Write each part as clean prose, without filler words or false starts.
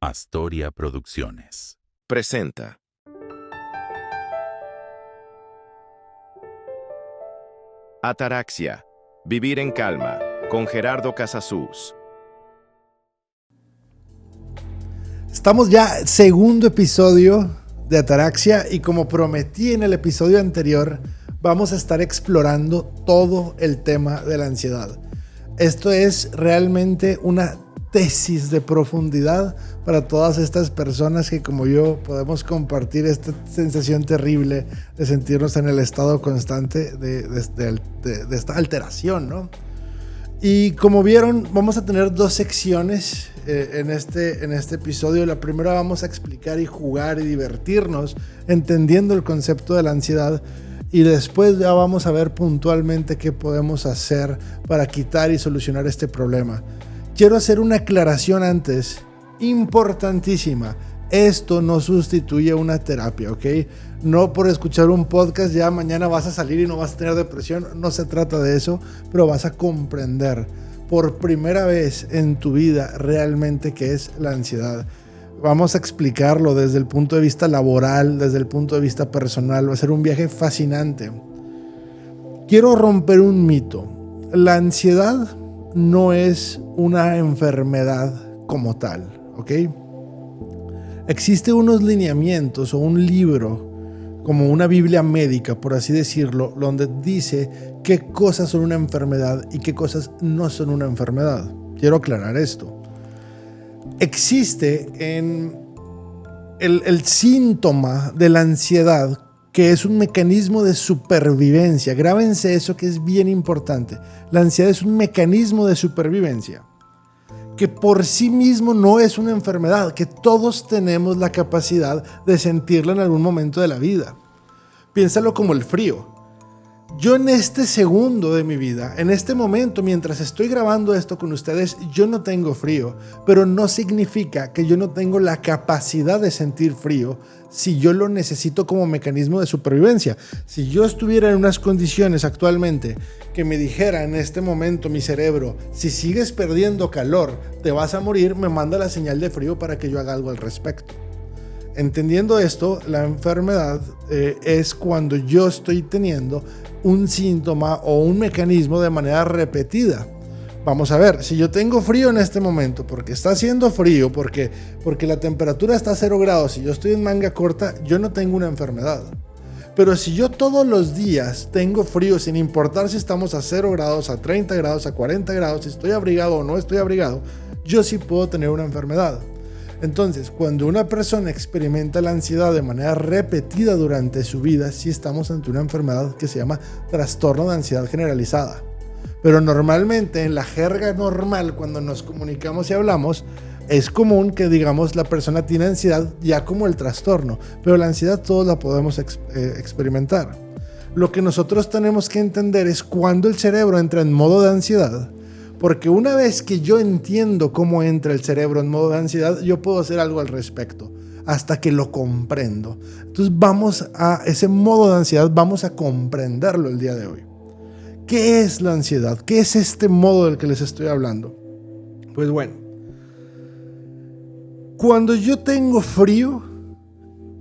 Astoria Producciones presenta Ataraxia, Vivir en Calma, con Gerardo Casasus. Estamos ya segundo episodio de Ataraxia y como prometí en el episodio anterior, vamos a estar explorando todo el tema de la ansiedad. Esto es realmente una tesis de profundidad para todas estas personas que como yo podemos compartir esta sensación terrible de sentirnos en el estado constante de esta alteración, ¿no? Y como vieron, vamos a tener dos secciones en este episodio. La primera vamos a explicar y jugar y divertirnos entendiendo el concepto de la ansiedad. Y después ya vamos a ver puntualmente qué podemos hacer para quitar y solucionar este problema. Quiero hacer una aclaración antes, importantísima. Esto no sustituye una terapia, ¿ok? No por escuchar un podcast ya mañana vas a salir y no vas a tener depresión. No se trata de eso, pero vas a comprender por primera vez en tu vida realmente qué es la ansiedad. Vamos a explicarlo desde el punto de vista laboral, desde el punto de vista personal. Va a ser un viaje fascinante. Quiero romper un mito. La ansiedad no es una enfermedad como tal, ¿ok? Existen unos lineamientos o un libro, como una Biblia médica, por así decirlo, donde dice qué cosas son una enfermedad y qué cosas no son una enfermedad. Quiero aclarar esto. Existe en el síntoma de la ansiedad, que es un mecanismo de supervivencia. Grábense eso, que es bien importante. La ansiedad es un mecanismo de supervivencia que por sí mismo no es una enfermedad, que todos tenemos la capacidad de sentirla en algún momento de la vida. Piénsalo como el frío. Yo en este segundo de mi vida, en este momento, mientras estoy grabando esto con ustedes, yo no tengo frío, pero no significa que yo no tengo la capacidad de sentir frío si yo lo necesito como mecanismo de supervivencia. Si yo estuviera en unas condiciones actualmente que me dijera en este momento mi cerebro, si sigues perdiendo calor, te vas a morir, me manda la señal de frío para que yo haga algo al respecto. Entendiendo esto, la enfermedad es cuando yo estoy teniendo un síntoma o un mecanismo de manera repetida. Vamos a ver, si yo tengo frío en este momento, porque está haciendo frío, porque la temperatura está a 0 grados y yo estoy en manga corta, yo no tengo una enfermedad. Pero si yo todos los días tengo frío, sin importar si estamos a 0 grados, a 30 grados, a 40 grados, si estoy abrigado o no estoy abrigado, yo sí puedo tener una enfermedad. Entonces, cuando una persona experimenta la ansiedad de manera repetida durante su vida, sí estamos ante una enfermedad que se llama trastorno de ansiedad generalizada. Pero normalmente, en la jerga normal, cuando nos comunicamos y hablamos, es común que digamos la persona tiene ansiedad ya como el trastorno, pero la ansiedad todos la podemos experimentar. Lo que nosotros tenemos que entender es cuando el cerebro entra en modo de ansiedad. Porque una vez que yo entiendo cómo entra el cerebro en modo de ansiedad, yo puedo hacer algo al respecto, hasta que lo comprendo. Entonces vamos a ese modo de ansiedad, vamos a comprenderlo el día de hoy. ¿Qué es la ansiedad? ¿Qué es este modo del que les estoy hablando? Pues bueno, cuando yo tengo frío,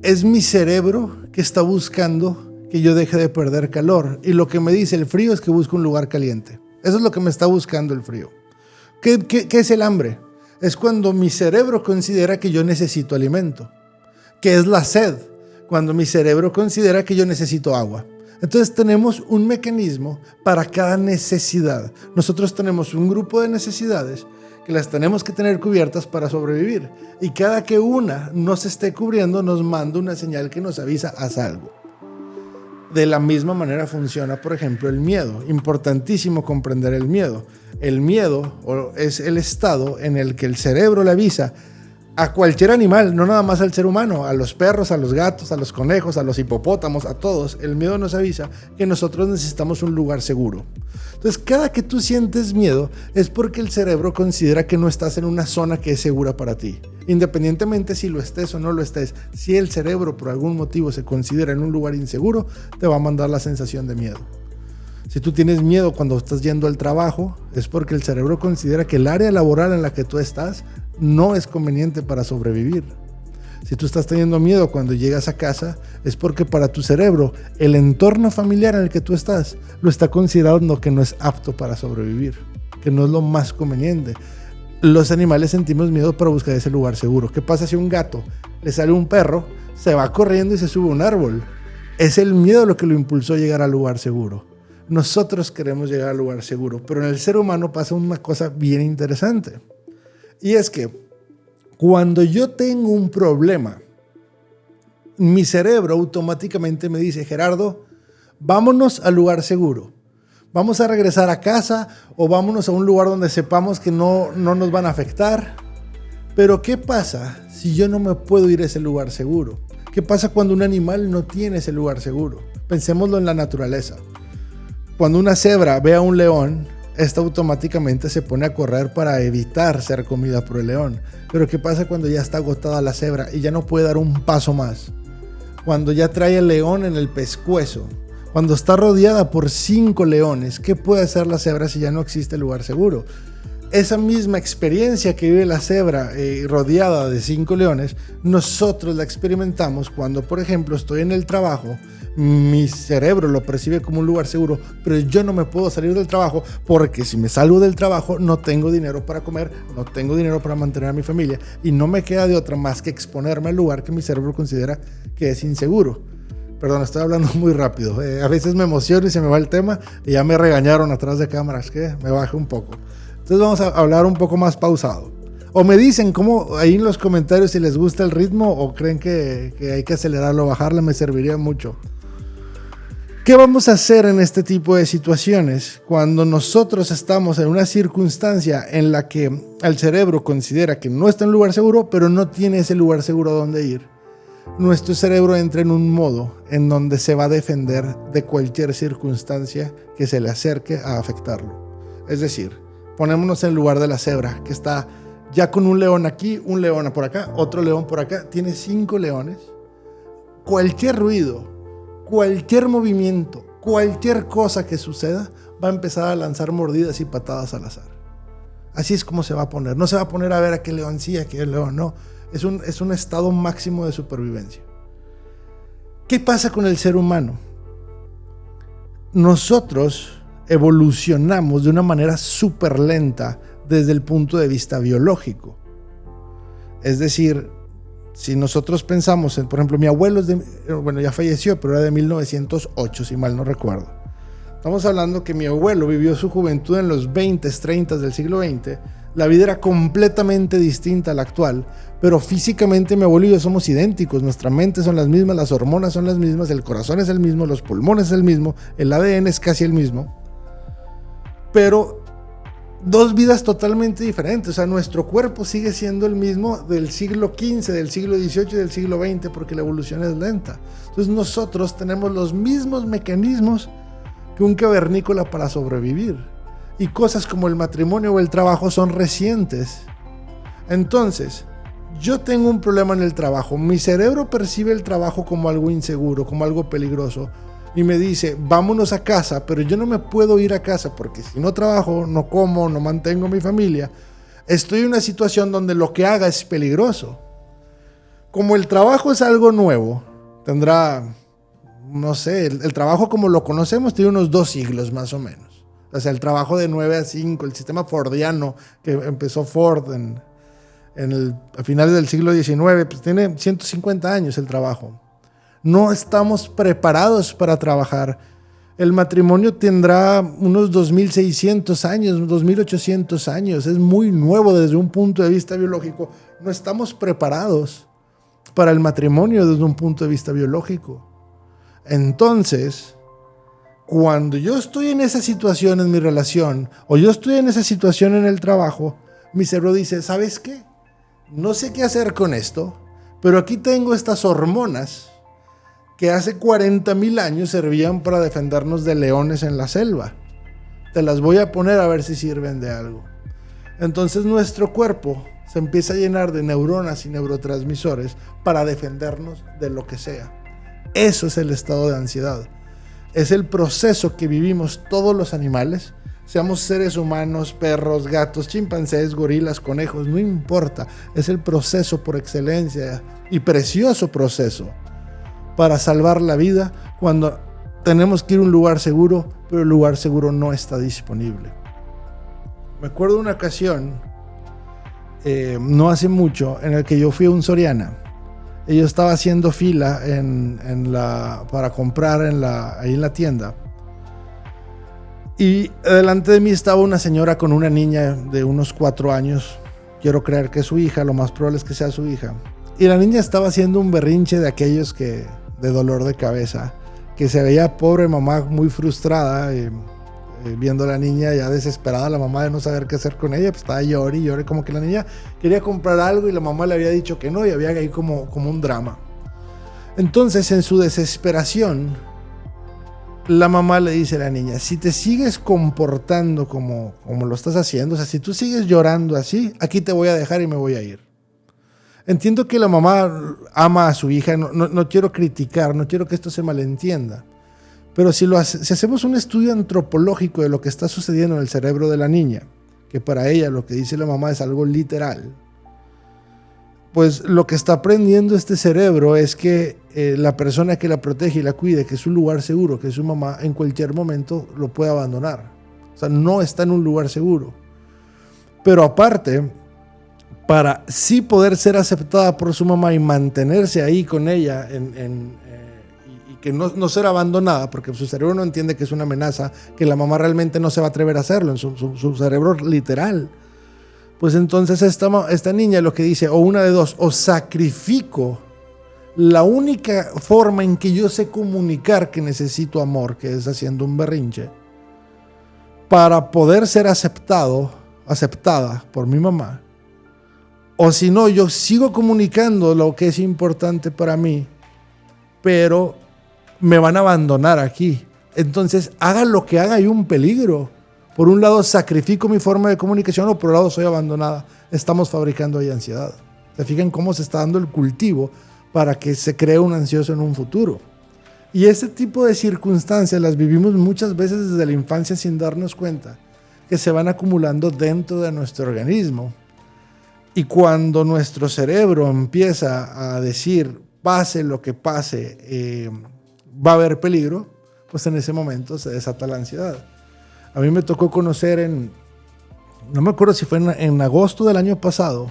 es mi cerebro que está buscando que yo deje de perder calor. Y lo que me dice el frío es que busco un lugar caliente. Eso es lo que me está buscando el frío. ¿Qué es el hambre? Es cuando mi cerebro considera que yo necesito alimento. ¿Qué es la sed? Cuando mi cerebro considera que yo necesito agua. Entonces tenemos un mecanismo para cada necesidad. Nosotros tenemos un grupo de necesidades que las tenemos que tener cubiertas para sobrevivir. Y cada que una no se esté cubriendo nos manda una señal que nos avisa, haz algo. De la misma manera funciona, por ejemplo, el miedo. Importantísimo comprender el miedo. El miedo es el estado en el que el cerebro le avisa a cualquier animal, no nada más al ser humano, a los perros, a los gatos, a los conejos, a los hipopótamos, a todos. El miedo nos avisa que nosotros necesitamos un lugar seguro. Entonces, cada que tú sientes miedo es porque el cerebro considera que no estás en una zona que es segura para ti. Independientemente si lo estés o no lo estés, si el cerebro por algún motivo se considera en un lugar inseguro, te va a mandar la sensación de miedo. Si tú tienes miedo cuando estás yendo al trabajo, es porque el cerebro considera que el área laboral en la que tú estás no es conveniente para sobrevivir. Si tú estás teniendo miedo cuando llegas a casa, es porque para tu cerebro, el entorno familiar en el que tú estás, lo está considerando que no es apto para sobrevivir, que no es lo más conveniente. Los animales sentimos miedo para buscar ese lugar seguro. ¿Qué pasa si a un gato le sale un perro, se va corriendo y se sube a un árbol? Es el miedo lo que lo impulsó a llegar al lugar seguro. Nosotros queremos llegar al lugar seguro, pero en el ser humano pasa una cosa bien interesante. Y es que cuando yo tengo un problema, mi cerebro automáticamente me dice, Gerardo, vámonos al lugar seguro. Vamos a regresar a casa o vámonos a un lugar donde sepamos que no nos van a afectar. Pero ¿qué pasa si yo no me puedo ir a ese lugar seguro? ¿Qué pasa cuando un animal no tiene ese lugar seguro? Pensémoslo en la naturaleza. Cuando una cebra ve a un león, esta automáticamente se pone a correr para evitar ser comida por el león. Pero ¿qué pasa cuando ya está agotada la cebra y ya no puede dar un paso más? Cuando ya trae el león en el pescuezo, cuando está rodeada por 5 leones, ¿qué puede hacer la cebra si ya no existe lugar seguro? Esa misma experiencia que vive la cebra rodeada de 5 leones, nosotros la experimentamos cuando, por ejemplo, estoy en el trabajo, mi cerebro lo percibe como un lugar seguro, pero yo no me puedo salir del trabajo porque si me salgo del trabajo no tengo dinero para comer, no tengo dinero para mantener a mi familia y no me queda de otra más que exponerme al lugar que mi cerebro considera que es inseguro. Perdón, estoy hablando muy rápido. A veces me emociono y se me va el tema y ya me regañaron atrás de cámaras que me baje un poco. Entonces vamos a hablar un poco más pausado. O me dicen cómo ahí en los comentarios si les gusta el ritmo o creen que hay que acelerarlo o bajarle, me serviría mucho. ¿Qué vamos a hacer en este tipo de situaciones cuando nosotros estamos en una circunstancia en la que el cerebro considera que no está en un lugar seguro, pero no tiene ese lugar seguro donde ir? Nuestro cerebro entra en un modo en donde se va a defender de cualquier circunstancia que se le acerque a afectarlo. Es decir, ponémonos en el lugar de la cebra, que está ya con un león aquí, un león por acá, otro león por acá, tiene 5 leones. Cualquier ruido, cualquier movimiento, cualquier cosa que suceda, va a empezar a lanzar mordidas y patadas al azar. Así es como se va a poner. No se va a poner a ver a qué león sí, a qué león no. Es un estado máximo de supervivencia. ¿Qué pasa con el ser humano? Nosotros evolucionamos de una manera súper lenta desde el punto de vista biológico. Es decir, si nosotros pensamos en, por ejemplo, mi abuelo ya falleció, pero era de 1908, si mal no recuerdo. Estamos hablando que mi abuelo vivió su juventud en los 20s, 30s del siglo XX. La vida era completamente distinta a la actual, pero físicamente mi abuelo y yo somos idénticos. Nuestras mentes son las mismas, las hormonas son las mismas, el corazón es el mismo, los pulmones es el mismo, el ADN es casi el mismo. Pero 2 vidas totalmente diferentes. O sea, nuestro cuerpo sigue siendo el mismo del siglo XV, del siglo XVIII y del siglo XX porque la evolución es lenta. Entonces nosotros tenemos los mismos mecanismos que un cavernícola para sobrevivir. Y cosas como el matrimonio o el trabajo son recientes. Entonces, yo tengo un problema en el trabajo. Mi cerebro percibe el trabajo como algo inseguro, como algo peligroso. Y me dice, vámonos a casa, pero yo no me puedo ir a casa porque si no trabajo, no como, no mantengo a mi familia. Estoy en una situación donde lo que haga es peligroso. Como el trabajo es algo nuevo, tendrá, no sé, el trabajo como lo conocemos tiene unos 2 siglos más o menos. O sea, el trabajo de 9 a 5, el sistema fordiano que empezó Ford a finales del siglo XIX, pues tiene 150 años el trabajo. No estamos preparados para trabajar. El matrimonio tendrá unos 2.600 años, 2.800 años. Es muy nuevo desde un punto de vista biológico. No estamos preparados para el matrimonio desde un punto de vista biológico. Entonces, cuando yo estoy en esa situación en mi relación o yo estoy en esa situación en el trabajo, mi cerebro dice, ¿sabes qué? No sé qué hacer con esto, pero aquí tengo estas hormonas que hace 40,000 años servían para defendernos de leones en la selva. Te las voy a poner a ver si sirven de algo. Entonces nuestro cuerpo se empieza a llenar de neuronas y neurotransmisores para defendernos de lo que sea. Eso es el estado de ansiedad. Es el proceso que vivimos todos los animales, Seamos seres humanos, perros, gatos, chimpancés, gorilas, conejos, no importa. Es el proceso por excelencia y precioso proceso para salvar la vida cuando tenemos que ir a un lugar seguro, pero el lugar seguro no está disponible. Me acuerdo de una ocasión, no hace mucho, en el que yo fui a un Soriana. Y yo estaba haciendo fila para comprar ahí en la tienda. Y delante de mí estaba una señora con una niña de unos 4 años. Quiero creer que es su hija, lo más probable es que sea su hija. Y la niña estaba haciendo un berrinche de aquellos de dolor de cabeza, que se veía pobre mamá muy frustrada, viendo a la niña ya desesperada, la mamá de no saber qué hacer con ella, pues estaba llorando y llorando, como que la niña quería comprar algo y la mamá le había dicho que no, y había ahí como un drama. Entonces, en su desesperación, la mamá le dice a la niña: si te sigues comportando como lo estás haciendo, o sea, si tú sigues llorando así, aquí te voy a dejar y me voy a ir. Entiendo que la mamá ama a su hija, no quiero criticar, no quiero que esto se malentienda, pero si hacemos un estudio antropológico de lo que está sucediendo en el cerebro de la niña, que para ella lo que dice la mamá es algo literal, pues lo que está aprendiendo este cerebro es que la persona que la protege y la cuide, que es un lugar seguro, que es su mamá, en cualquier momento lo puede abandonar. O sea, no está en un lugar seguro. Pero aparte, para sí poder ser aceptada por su mamá y mantenerse ahí con ella y que no ser abandonada, porque su cerebro no entiende que es una amenaza, que la mamá realmente no se va a atrever a hacerlo, en su cerebro literal. Pues entonces esta niña lo que dice, o una de dos, o sacrifico la única forma en que yo sé comunicar que necesito amor, que es haciendo un berrinche, para poder ser aceptada por mi mamá. O si no, yo sigo comunicando lo que es importante para mí, pero me van a abandonar aquí. Entonces, haga lo que haga, hay un peligro. Por un lado, sacrifico mi forma de comunicación, o por otro lado, soy abandonada. Estamos fabricando ahí ansiedad. ¿Se fijan cómo se está dando el cultivo para que se cree un ansioso en un futuro? Y ese tipo de circunstancias las vivimos muchas veces desde la infancia sin darnos cuenta, que se van acumulando dentro de nuestro organismo. Y cuando nuestro cerebro empieza a decir, pase lo que pase, va a haber peligro, pues en ese momento se desata la ansiedad. A mí me tocó conocer no me acuerdo si fue en agosto del año pasado,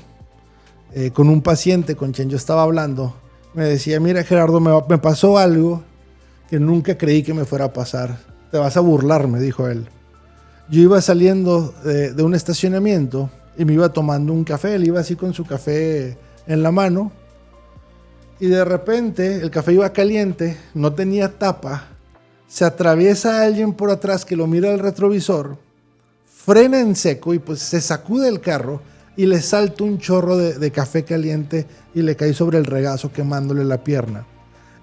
con un paciente con quien yo estaba hablando. Me decía: mira, Gerardo, me pasó algo que nunca creí que me fuera a pasar. Te vas a burlar, me dijo él. Yo iba saliendo de un estacionamiento y me iba tomando un café. Él iba así con su café en la mano y de repente el café iba caliente, no tenía tapa. Se atraviesa a alguien por atrás que lo mira al retrovisor, frena en seco y pues se sacude el carro y le salta un chorro de café caliente y le cae sobre el regazo, quemándole la pierna.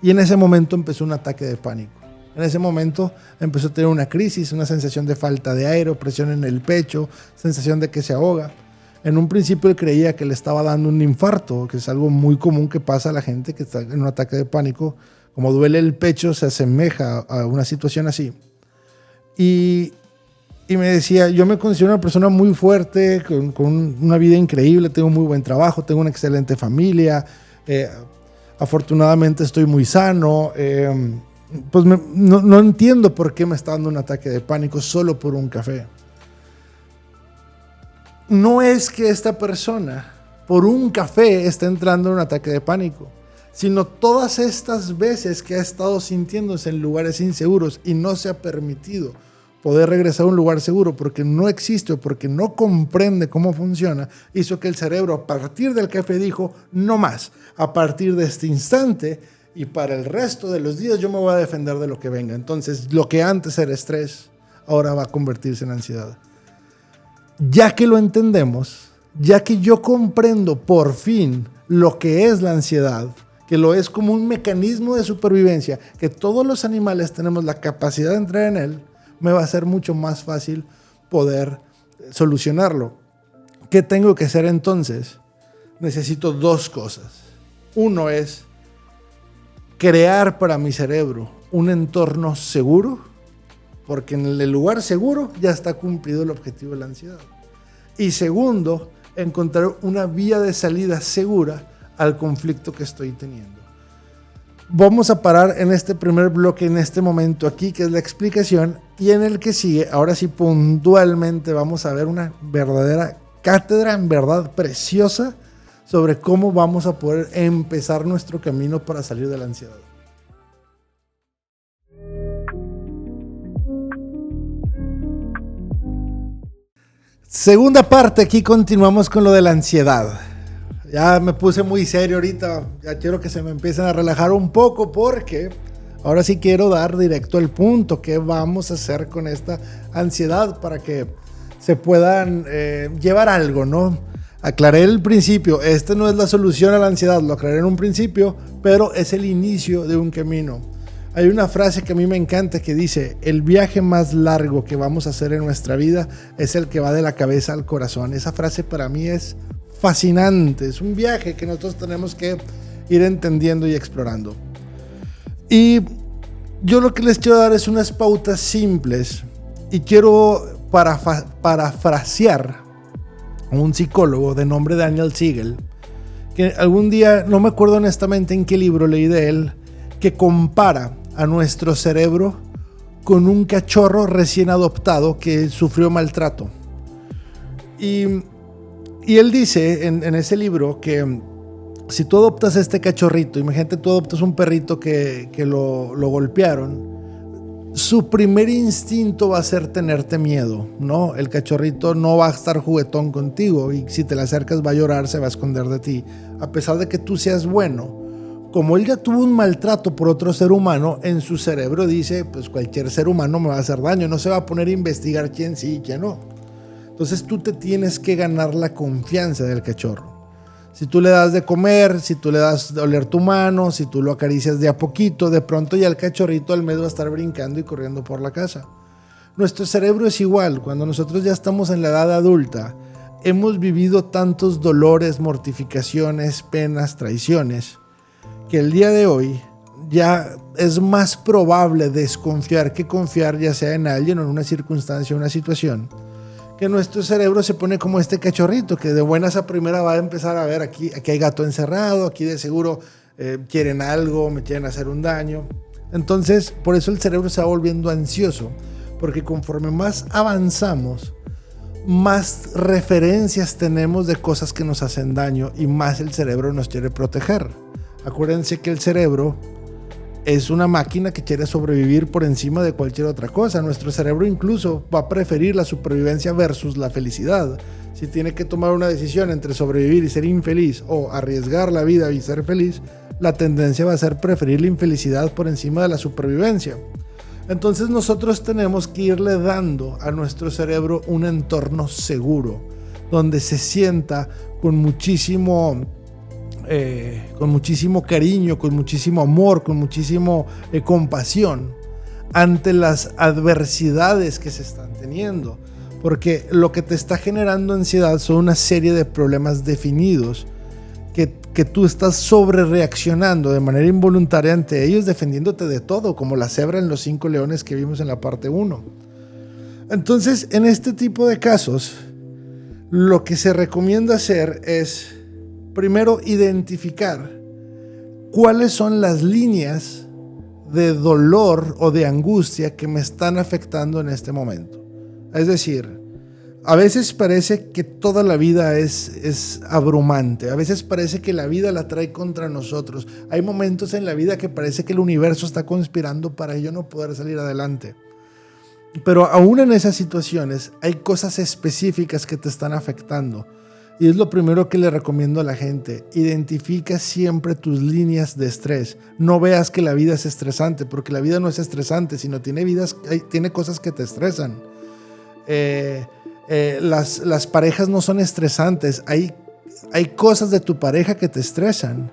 Y en ese momento empezó un ataque de pánico. En ese momento empezó a tener una crisis, una sensación de falta de aire, presión en el pecho, sensación de que se ahoga. En un principio él creía que le estaba dando un infarto, que es algo muy común que pasa a la gente que está en un ataque de pánico. Como duele el pecho, se asemeja a una situación así. Y me decía: yo me considero una persona muy fuerte, con una vida increíble, tengo muy buen trabajo, tengo una excelente familia, afortunadamente estoy muy sano, pues no entiendo por qué me está dando un ataque de pánico solo por un café. No es que esta persona por un café esté entrando en un ataque de pánico, sino todas estas veces que ha estado sintiéndose en lugares inseguros y no se ha permitido poder regresar a un lugar seguro porque no existe o porque no comprende cómo funciona, hizo que el cerebro a partir del café dijo: no más, a partir de este instante y para el resto de los días yo me voy a defender de lo que venga. Entonces lo que antes era estrés ahora va a convertirse en ansiedad. Ya que lo entendemos, ya que yo comprendo por fin lo que es la ansiedad, que lo es como un mecanismo de supervivencia, que todos los animales tenemos la capacidad de entrar en él, me va a ser mucho más fácil poder solucionarlo. ¿Qué tengo que hacer entonces? Necesito 2 cosas. Uno es crear para mi cerebro un entorno seguro porque en el lugar seguro ya está cumplido el objetivo de la ansiedad. Y segundo, encontrar una vía de salida segura al conflicto que estoy teniendo. Vamos a parar en este primer bloque, en este momento aquí, que es la explicación, y en el que sigue, ahora sí puntualmente vamos a ver una verdadera cátedra, en verdad preciosa, sobre cómo vamos a poder empezar nuestro camino para salir de la ansiedad. Segunda parte, aquí continuamos con lo de la ansiedad. Ya me puse muy serio ahorita, ya quiero que se me empiecen a relajar un poco porque ahora sí quiero dar directo al punto. ¿Qué vamos a hacer con esta ansiedad para que se puedan llevar algo, ¿no? Aclaré el principio, esta no es la solución a la ansiedad, lo aclaré en un principio, pero es el inicio de un camino. Hay una frase que a mí me encanta que dice: el viaje más largo que vamos a hacer en nuestra vida es el que va de la cabeza al corazón. Esa frase para mí es fascinante, es un viaje que nosotros tenemos que ir entendiendo y explorando. Y yo lo que les quiero dar es unas pautas simples y quiero parafrasear a un psicólogo de nombre Daniel Siegel, que algún día, no me acuerdo honestamente en qué libro leí de él, que compara a nuestro cerebro con un cachorro recién adoptado que sufrió maltrato. Y él dice en ese libro que si tú adoptas este cachorrito, imagínate tú adoptas un perrito que lo golpearon, su primer instinto va a ser tenerte miedo, ¿no? El cachorrito no va a estar juguetón contigo y si te le acercas va a llorar, se va a esconder de ti. A pesar de que tú seas bueno, como él ya tuvo un maltrato por otro ser humano, en su cerebro dice, pues cualquier ser humano me va a hacer daño, no se va a poner a investigar quién sí y quién no. Entonces tú te tienes que ganar la confianza del cachorro. Si tú le das de comer, si tú le das de oler tu mano, si tú lo acaricias de a poquito, de pronto ya el cachorrito al medio va a estar brincando y corriendo por la casa. Nuestro cerebro es igual. Cuando nosotros ya estamos en la edad adulta, hemos vivido tantos dolores, mortificaciones, penas, traiciones, que el día de hoy ya es más probable desconfiar que confiar, ya sea en alguien o en una circunstancia o una situación, que nuestro cerebro se pone como este cachorrito que de buenas a primera va a empezar a ver aquí hay gato encerrado, aquí de seguro quieren algo, me quieren hacer un daño. Entonces, por eso el cerebro se va volviendo ansioso, porque conforme más avanzamos, más referencias tenemos de cosas que nos hacen daño y más el cerebro nos quiere proteger. Acuérdense que el cerebro es una máquina que quiere sobrevivir por encima de cualquier otra cosa. Nuestro cerebro incluso va a preferir la supervivencia versus la felicidad. Si tiene que tomar una decisión entre sobrevivir y ser infeliz o arriesgar la vida y ser feliz, la tendencia va a ser preferir la infelicidad por encima de la supervivencia. Entonces nosotros tenemos que irle dando a nuestro cerebro un entorno seguro, donde se sienta con muchísimo cariño, con muchísimo amor, con muchísimo compasión ante las adversidades que se están teniendo, porque lo que te está generando ansiedad son una serie de problemas definidos que tú estás sobre reaccionando de manera involuntaria ante ellos, defendiéndote de todo, como la cebra en los 5 leones que vimos en la parte 1. Entonces, en este tipo de casos, lo que se recomienda hacer es primero identificar cuáles son las líneas de dolor o de angustia que me están afectando en este momento. Es decir, a veces parece que toda la vida es abrumante, a veces parece que la vida la trae contra nosotros. Hay momentos en la vida que parece que el universo está conspirando para yo no poder salir adelante. Pero aún en esas situaciones hay cosas específicas que te están afectando. Y es lo primero que le recomiendo a la gente. Identifica siempre tus líneas de estrés. No veas que la vida es estresante, porque la vida no es estresante, sino tiene cosas que te estresan. Las parejas no son estresantes. Hay cosas de tu pareja que te estresan.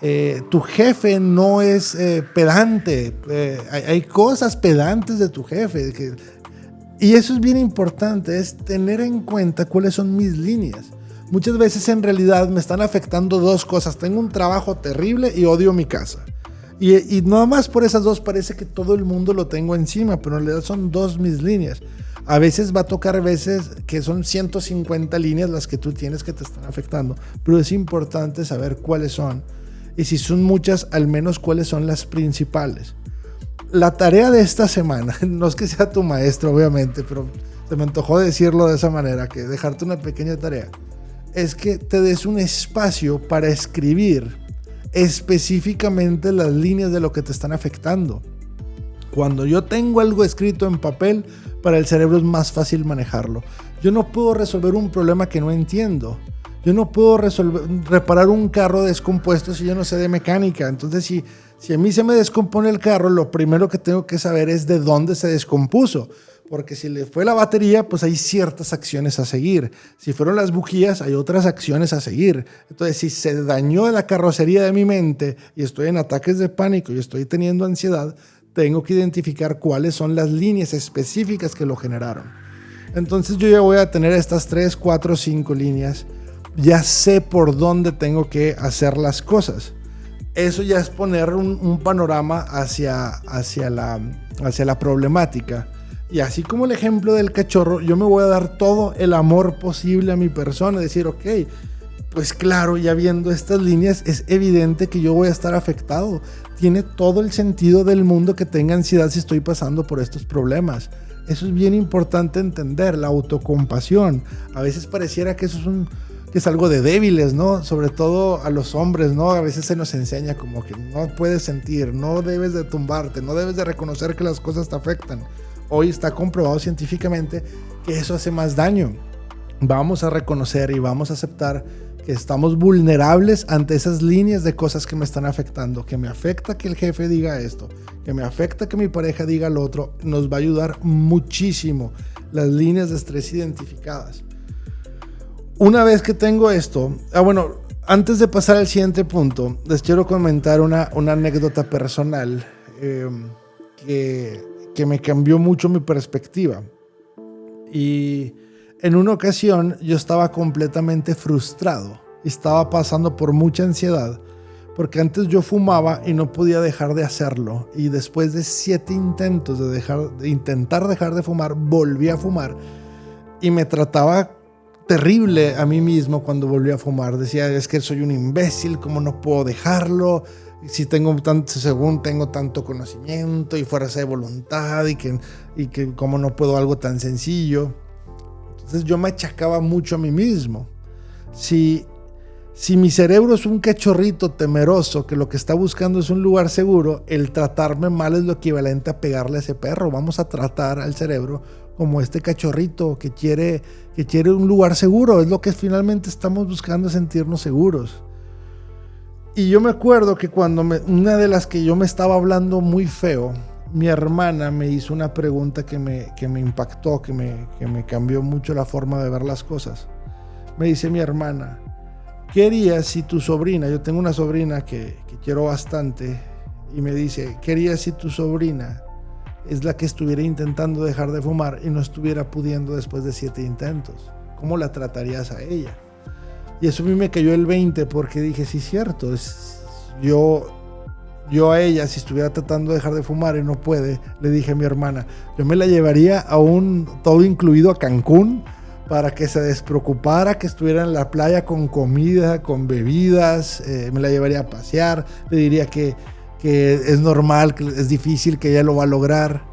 Tu jefe no es pedante. Hay cosas pedantes de tu jefe. Y eso es bien importante, es tener en cuenta cuáles son mis líneas. Muchas veces en realidad me están afectando dos cosas. Tengo un trabajo terrible y odio mi casa. Y nada más por esas dos parece que todo el mundo lo tengo encima, pero en realidad son dos mis líneas. A veces va a tocar veces que son 150 líneas las que tú tienes que te están afectando, pero es importante saber cuáles son. Y si son muchas, al menos cuáles son las principales. La tarea de esta semana, no es que sea tu maestro obviamente, pero se me antojó decirlo de esa manera, que dejarte una pequeña tarea, es que te des un espacio para escribir específicamente las líneas de lo que te están afectando. Cuando yo tengo algo escrito en papel, para el cerebro es más fácil manejarlo. Yo no puedo resolver un problema que no entiendo. Yo no puedo reparar un carro descompuesto si yo no sé de mecánica. Entonces, si a mí se me descompone el carro, lo primero que tengo que saber es de dónde se descompuso. Porque si le fue la batería, pues hay ciertas acciones a seguir. Si fueron las bujías, hay otras acciones a seguir. Entonces, si se dañó la carrocería de mi mente y estoy en ataques de pánico y estoy teniendo ansiedad, tengo que identificar cuáles son las líneas específicas que lo generaron. Entonces, yo ya voy a tener estas 3, 4, 5 líneas. Ya sé por dónde tengo que hacer las cosas. Eso ya es poner un panorama hacia la problemática. Y así como el ejemplo del cachorro, yo me voy a dar todo el amor posible a mi persona. Decir, ok, pues claro, ya viendo estas líneas, es evidente que yo voy a estar afectado. Tiene todo el sentido del mundo que tenga ansiedad si estoy pasando por estos problemas. Eso es bien importante entender, la autocompasión. A veces pareciera que eso es algo de débiles, ¿no? Sobre todo a los hombres, ¿no? A veces se nos enseña como que no puedes sentir, no debes de tumbarte, no debes de reconocer que las cosas te afectan. Hoy está comprobado científicamente que eso hace más daño. Vamos a reconocer y vamos a aceptar que estamos vulnerables ante esas líneas de cosas que me están afectando. Que me afecta que el jefe diga esto, que me afecta que mi pareja diga lo otro. Nos va a ayudar muchísimo las líneas de estrés identificadas. Una vez que tengo esto, antes de pasar al siguiente punto, les quiero comentar una anécdota personal que me cambió mucho mi perspectiva. Y en una ocasión yo estaba completamente frustrado. Estaba pasando por mucha ansiedad porque antes yo fumaba y no podía dejar de hacerlo. Y después de 7 intentos de intentar dejar de fumar, volví a fumar y me trataba terrible a mí mismo cuando volví a fumar. Decía, es que soy un imbécil, ¿cómo no puedo dejarlo? Si según tengo tanto conocimiento y fuerza de voluntad y que cómo no puedo algo tan sencillo. Entonces yo me achacaba mucho a mí mismo. Si mi cerebro es un cachorrito temeroso que lo que está buscando es un lugar seguro, el tratarme mal es lo equivalente a pegarle a ese perro. Vamos a tratar al cerebro como este cachorrito que quiere un lugar seguro. Es lo que finalmente estamos buscando, sentirnos seguros. Y yo me acuerdo que cuando una de las que yo me estaba hablando muy feo, mi hermana me hizo una pregunta que me impactó, que me cambió mucho la forma de ver las cosas. Me dice mi hermana, ¿qué harías si tu sobrina, yo tengo una sobrina que quiero bastante, y me dice, ¿qué harías si tu sobrina es la que estuviera intentando dejar de fumar y no estuviera pudiendo después de 7 intentos? ¿Cómo la tratarías a ella? Y eso a mí me cayó el 20 porque dije, sí, cierto, yo a ella, si estuviera tratando de dejar de fumar y no puede, le dije a mi hermana, yo me la llevaría a un todo incluido a Cancún para que se despreocupara, que estuviera en la playa con comida, con bebidas, me la llevaría a pasear, le diría que es normal, que es difícil, que ella lo va a lograr.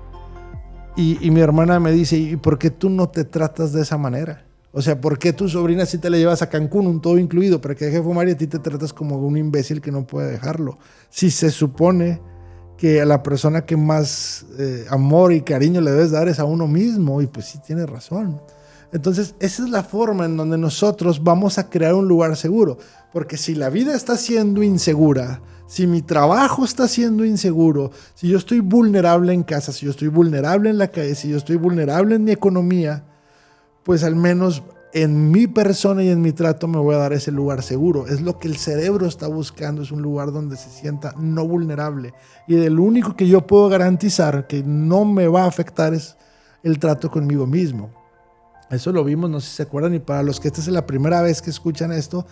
Y mi hermana me dice, ¿y por qué tú no te tratas de esa manera? O sea, ¿por qué tu sobrina si te la llevas a Cancún, un todo incluido, para que deje de fumar y a ti te tratas como un imbécil que no puede dejarlo? Si se supone que a la persona que más amor y cariño le debes dar es a uno mismo, y pues sí tiene razón. Entonces, esa es la forma en donde nosotros vamos a crear un lugar seguro. Porque si la vida está siendo insegura, si mi trabajo está siendo inseguro, si yo estoy vulnerable en casa, si yo estoy vulnerable en la calle, si yo estoy vulnerable en mi economía, pues al menos en mi persona y en mi trato me voy a dar ese lugar seguro. Es lo que el cerebro está buscando, es un lugar donde se sienta no vulnerable. Y el único que yo puedo garantizar que no me va a afectar es el trato conmigo mismo. Eso lo vimos, no sé si se acuerdan, y para los que esta es la primera vez que escuchan esto,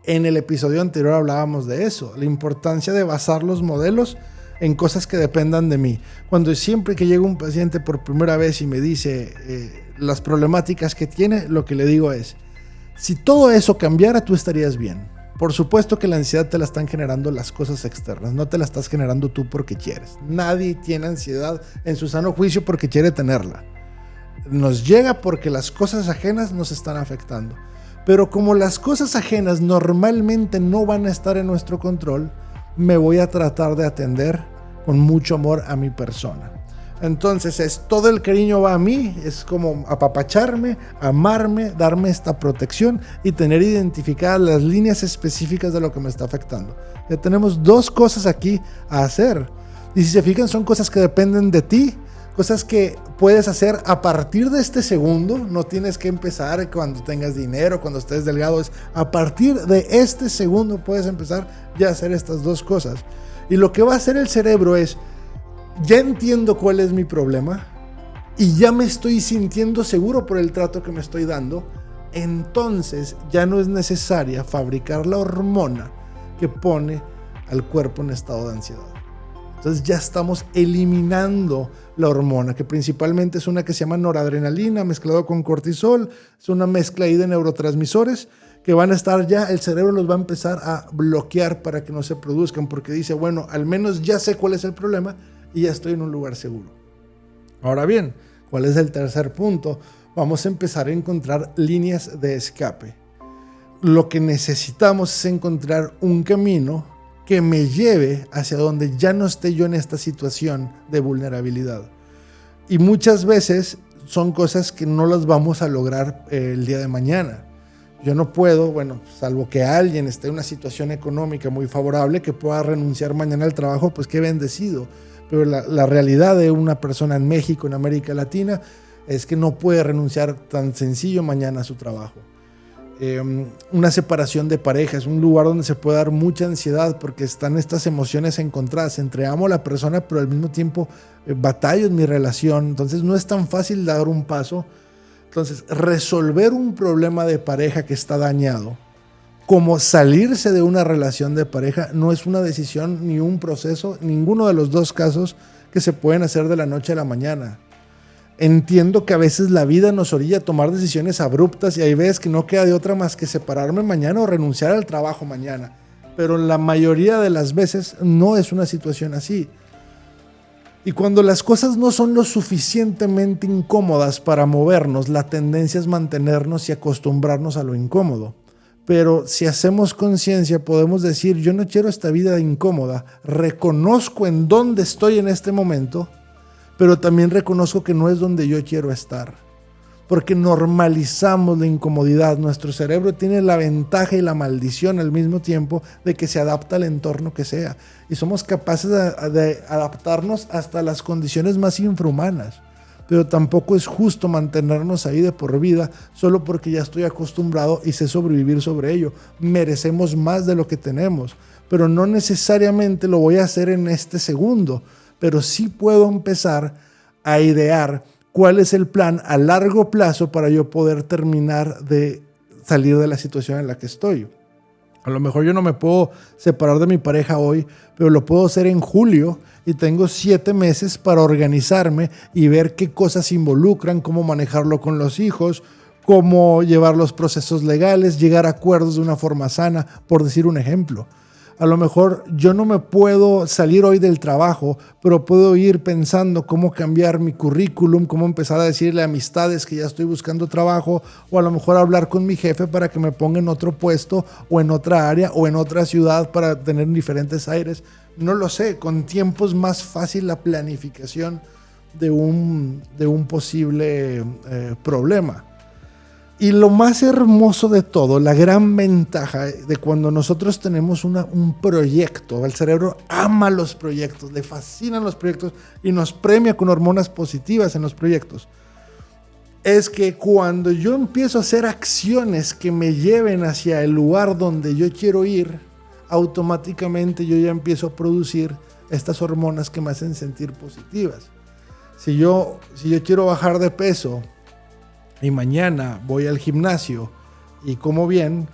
en el episodio anterior hablábamos de eso, la importancia de basar los modelos en cosas que dependan de mí. Cuando siempre que llega un paciente por primera vez y me dice las problemáticas que tiene, lo que le digo es, si todo eso cambiara, tú estarías bien. Por supuesto que la ansiedad te la están generando las cosas externas, no te la estás generando tú porque quieres. Nadie tiene ansiedad en su sano juicio porque quiere tenerla. Nos llega porque las cosas ajenas nos están afectando. Pero como las cosas ajenas normalmente no van a estar en nuestro control, me voy a tratar de atender con mucho amor a mi persona. Entonces todo el cariño va a mí, es como apapacharme, amarme, darme esta protección y tener identificadas las líneas específicas de lo que me está afectando. Ya tenemos 2 cosas aquí a hacer. Y si se fijan, son cosas que dependen de ti, cosas que puedes hacer a partir de este segundo. No tienes que empezar cuando tengas dinero, cuando estés delgado. Es a partir de este segundo puedes empezar ya a hacer estas 2 cosas. Y lo que va a hacer el cerebro es, ya entiendo cuál es mi problema y ya me estoy sintiendo seguro por el trato que me estoy dando, entonces ya no es necesaria fabricar la hormona que pone al cuerpo en estado de ansiedad. Entonces ya estamos eliminando la hormona, que principalmente es una que se llama noradrenalina mezclado con cortisol. Es una mezcla ahí de neurotransmisores que van a estar ya, el cerebro los va a empezar a bloquear para que no se produzcan, porque dice, bueno, al menos ya sé cuál es el problema y ya estoy en un lugar seguro. Ahora bien, ¿cuál es el tercer punto? Vamos a empezar a encontrar líneas de escape. Lo que necesitamos es encontrar un camino que me lleve hacia donde ya no esté yo en esta situación de vulnerabilidad. Y muchas veces son cosas que no las vamos a lograr el día de mañana. Yo no puedo, salvo que alguien esté en una situación económica muy favorable, que pueda renunciar mañana al trabajo, pues qué bendecido. Pero la realidad de una persona en México, en América Latina, es que no puede renunciar tan sencillo mañana a su trabajo. Una separación de pareja es un lugar donde se puede dar mucha ansiedad porque están estas emociones encontradas entre amo a la persona, pero al mismo tiempo batallo en mi relación. Entonces no es tan fácil dar un paso. Entonces, resolver un problema de pareja que está dañado, como salirse de una relación de pareja, no es una decisión ni un proceso, ninguno de los 2 casos que se pueden hacer de la noche a la mañana. Entiendo que a veces la vida nos orilla a tomar decisiones abruptas y hay veces que no queda de otra más que separarme mañana o renunciar al trabajo mañana. Pero la mayoría de las veces no es una situación así. Y cuando las cosas no son lo suficientemente incómodas para movernos, la tendencia es mantenernos y acostumbrarnos a lo incómodo. Pero si hacemos conciencia, podemos decir, yo no quiero esta vida incómoda, reconozco en dónde estoy en este momento, pero también reconozco que no es donde yo quiero estar. Porque normalizamos la incomodidad. Nuestro cerebro tiene la ventaja y la maldición al mismo tiempo de que se adapta al entorno que sea. Y somos capaces de adaptarnos hasta las condiciones más infrahumanas. Pero tampoco es justo mantenernos ahí de por vida solo porque ya estoy acostumbrado y sé sobrevivir sobre ello. Merecemos más de lo que tenemos, pero no necesariamente lo voy a hacer en este segundo, pero sí puedo empezar a idear cuál es el plan a largo plazo para yo poder terminar de salir de la situación en la que estoy. A lo mejor yo no me puedo separar de mi pareja hoy, pero lo puedo hacer en julio y tengo 7 meses para organizarme y ver qué cosas involucran, cómo manejarlo con los hijos, cómo llevar los procesos legales, llegar a acuerdos de una forma sana, por decir un ejemplo. A lo mejor yo no me puedo salir hoy del trabajo, pero puedo ir pensando cómo cambiar mi currículum, cómo empezar a decirle a amistades que ya estoy buscando trabajo, o a lo mejor hablar con mi jefe para que me ponga en otro puesto o en otra área o en otra ciudad para tener diferentes aires. No lo sé, con tiempo es más fácil la planificación de un posible problema. Y lo más hermoso de todo, la gran ventaja de cuando nosotros tenemos un proyecto, el cerebro ama los proyectos, le fascinan los proyectos y nos premia con hormonas positivas en los proyectos, es que cuando yo empiezo a hacer acciones que me lleven hacia el lugar donde yo quiero ir, automáticamente yo ya empiezo a producir estas hormonas que me hacen sentir positivas. Si yo quiero bajar de peso y mañana voy al gimnasio y como bien,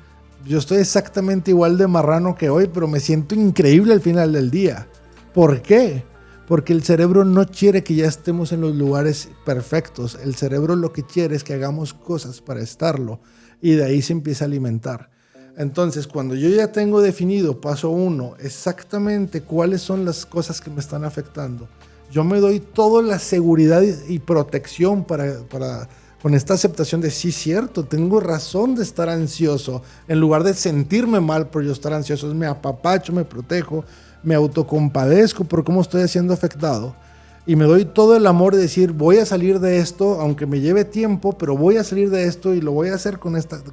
yo estoy exactamente igual de marrano que hoy, pero me siento increíble al final del día. ¿Por qué? Porque el cerebro no quiere que ya estemos en los lugares perfectos. El cerebro lo que quiere es que hagamos cosas para estarlo y de ahí se empieza a alimentar. Entonces, cuando yo ya tengo definido, paso 1, exactamente cuáles son las cosas que me están afectando, yo me doy toda la seguridad y protección con esta aceptación de sí, cierto, tengo razón de estar ansioso. En lugar de sentirme mal por yo estar ansioso, me apapacho, me protejo, me autocompadezco por cómo estoy siendo afectado y me doy todo el amor de decir, voy a salir de esto, aunque me lleve tiempo, pero voy a salir de esto y lo voy a hacer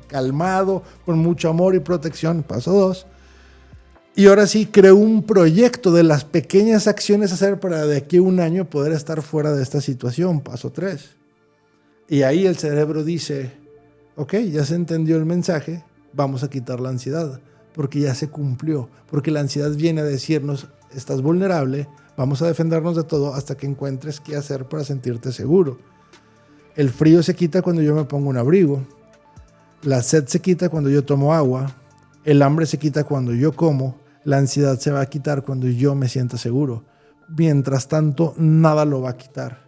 calmado, con mucho amor y protección. Paso 2. Y ahora sí, creo un proyecto de las pequeñas acciones a hacer para de aquí a un año poder estar fuera de esta situación. Paso 3. Y ahí el cerebro dice, ok, ya se entendió el mensaje, vamos a quitar la ansiedad, porque ya se cumplió, porque la ansiedad viene a decirnos, estás vulnerable, vamos a defendernos de todo hasta que encuentres qué hacer para sentirte seguro. El frío se quita cuando yo me pongo un abrigo, la sed se quita cuando yo tomo agua, el hambre se quita cuando yo como, la ansiedad se va a quitar cuando yo me sienta seguro. Mientras tanto, nada lo va a quitar.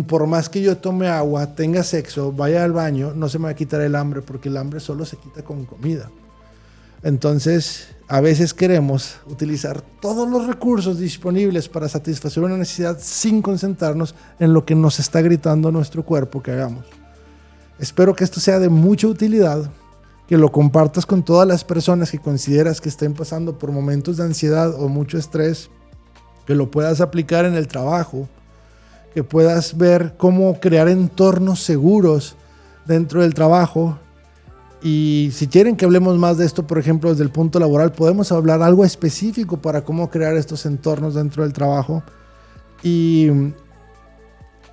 Por más que yo tome agua, tenga sexo, vaya al baño, no se me va a quitar el hambre porque el hambre solo se quita con comida. Entonces, a veces queremos utilizar todos los recursos disponibles para satisfacer una necesidad sin concentrarnos en lo que nos está gritando nuestro cuerpo que hagamos. Espero que esto sea de mucha utilidad, que lo compartas con todas las personas que consideras que estén pasando por momentos de ansiedad o mucho estrés, que lo puedas aplicar en el trabajo, que puedas ver cómo crear entornos seguros dentro del trabajo. Y si quieren que hablemos más de esto, por ejemplo, desde el punto laboral, podemos hablar algo específico para cómo crear estos entornos dentro del trabajo. Y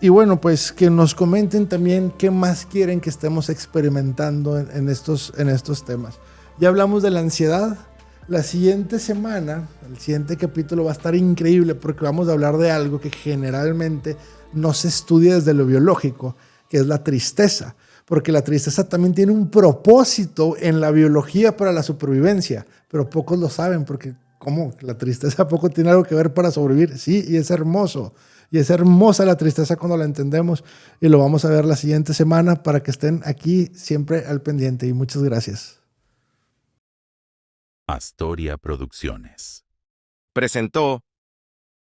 bueno, pues que nos comenten también qué más quieren que estemos experimentando en estos temas. Ya hablamos de la ansiedad. La siguiente semana, el siguiente capítulo va a estar increíble porque vamos a hablar de algo que generalmente no se estudia desde lo biológico, que es la tristeza. Porque la tristeza también tiene un propósito en la biología para la supervivencia, pero pocos lo saben porque ¿cómo? La tristeza poco tiene algo que ver para sobrevivir. Sí, y es hermoso. Y es hermosa la tristeza cuando la entendemos y lo vamos a ver la siguiente semana para que estén aquí siempre al pendiente y muchas gracias. Astoria Producciones. Presentó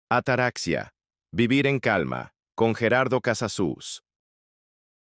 Ataraxia, Vivir en Calma, con Gerardo Casasus.